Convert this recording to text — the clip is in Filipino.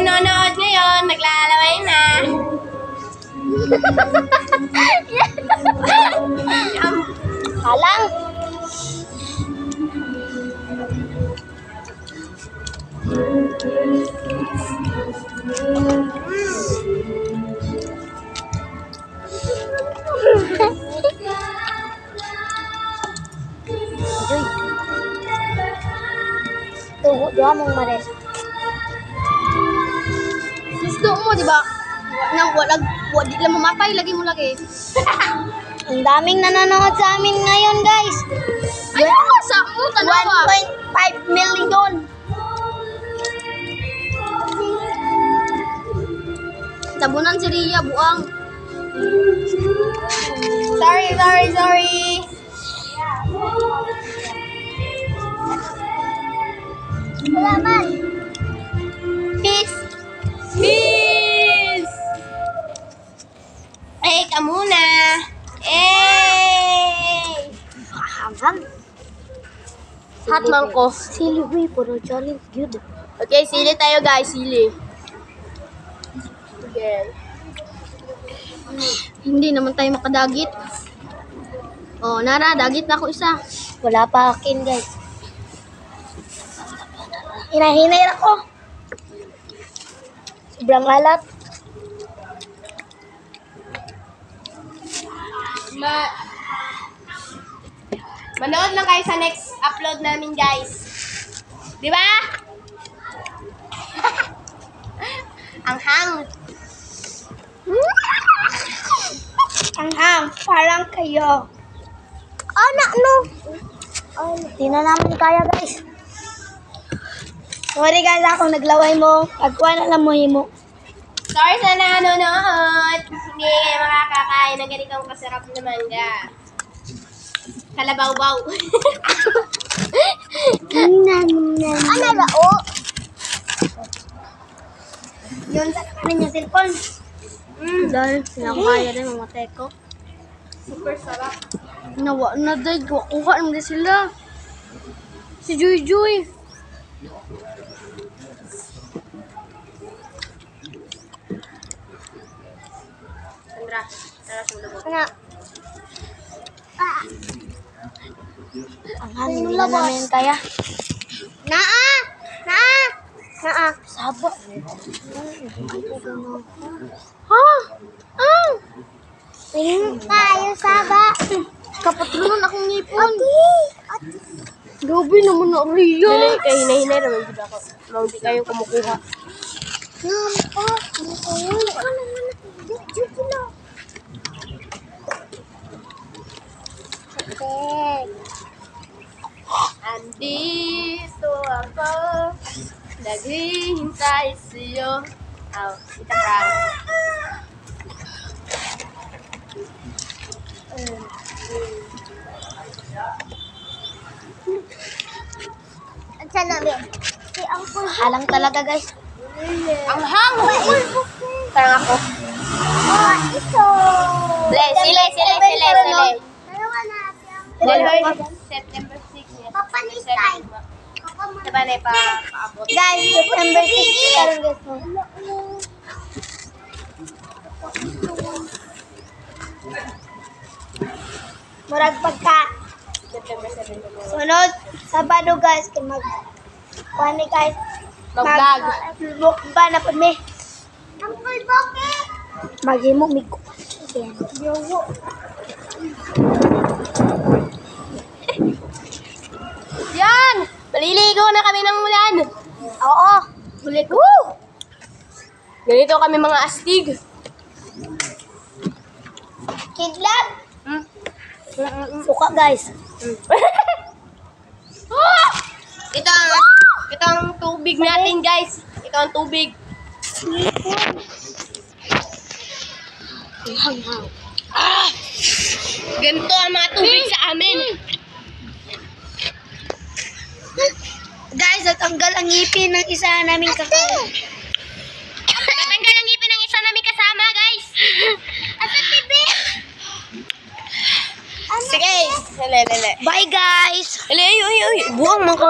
nanonood ngayon, naglalaway na. Halang. Tugo doa mong mares. Gusto mo, di ba? Wag di lang mamatay, lagi mo lagi. Ang daming nanonood sa amin ngayon, guys. Ay, sa mo, tanawa. 1.5 million. Tabunan si Ria, buang. Sorry. Salamat. Peace. Peace! Eh, ka muna. Hanghang. Hot man ko. Sili, uy, puro challenge, good. Okay, sili tayo guys, sili. Okay. Hindi naman tayo makadagit. Oh, Nara, dagit na ako isa. Wala pa akin, guys. Hinahinay ako. Sobrang alat. Manood lang kayo sa next upload namin, guys. Di ba? Ang hang. Ang hang, parang kayo. Anak, no. Di na namin kaya, guys. Sorry, guys, ako naglaway mo. Agkuha na lang mo himo. Sorry sa nanonood. Hindi kayo makakakain ng ganitong kasarap na mangga. Kalabaw-baw. Ano ba, oh? Yun sa kanin yung cellphone. Dahil sinakaya rin mga teko. Super sarap. Nawa na dahil. Kuha naman sila. Si Joy Joy. Sandra, tara sa lubog. Ano? Ang hangin na namin kaya. Naa! Sabo. Ha? Ah! Tingin tayo, Saba. Kapatulungan akong ngipon. Gabi naman na Ria. Dili kayo hinahinay naman dito ako. Nang di kayo kumukuha. Nampak. Ano naman? Dito na. Okay. Andito ako. Naghihintay sa'yo. Aw, kita prank. At sana, Ben. Halang talaga, guys. Ang hang! Tarang ako. Ito. Sila. September 6. Papanistay. Diba na paabot? Guys, September 6 karon guys mo. Murag pagka September 7. sunod Sabado guys kay kuani guys Mag-vlog. ba na pud mi. Ang bulbok maghimo mi ko. Yowo. Yan! Maliligo na kami ng ulan. Oo. Ulit. Woo! Ganito kami mga astig. Kidlat. Suka guys. Ah! Ito ang tubig natin, guys. Ito ang tubig. Ah! Ganito ang mga tubig sa amin. Guys, natanggal ang ngipin ng isa naming kasama. Natanggal ang ngipin ng isa namin kasama, guys. Asa TV? Sige. Lele. Bye guys. Uy. Buwang mo ko.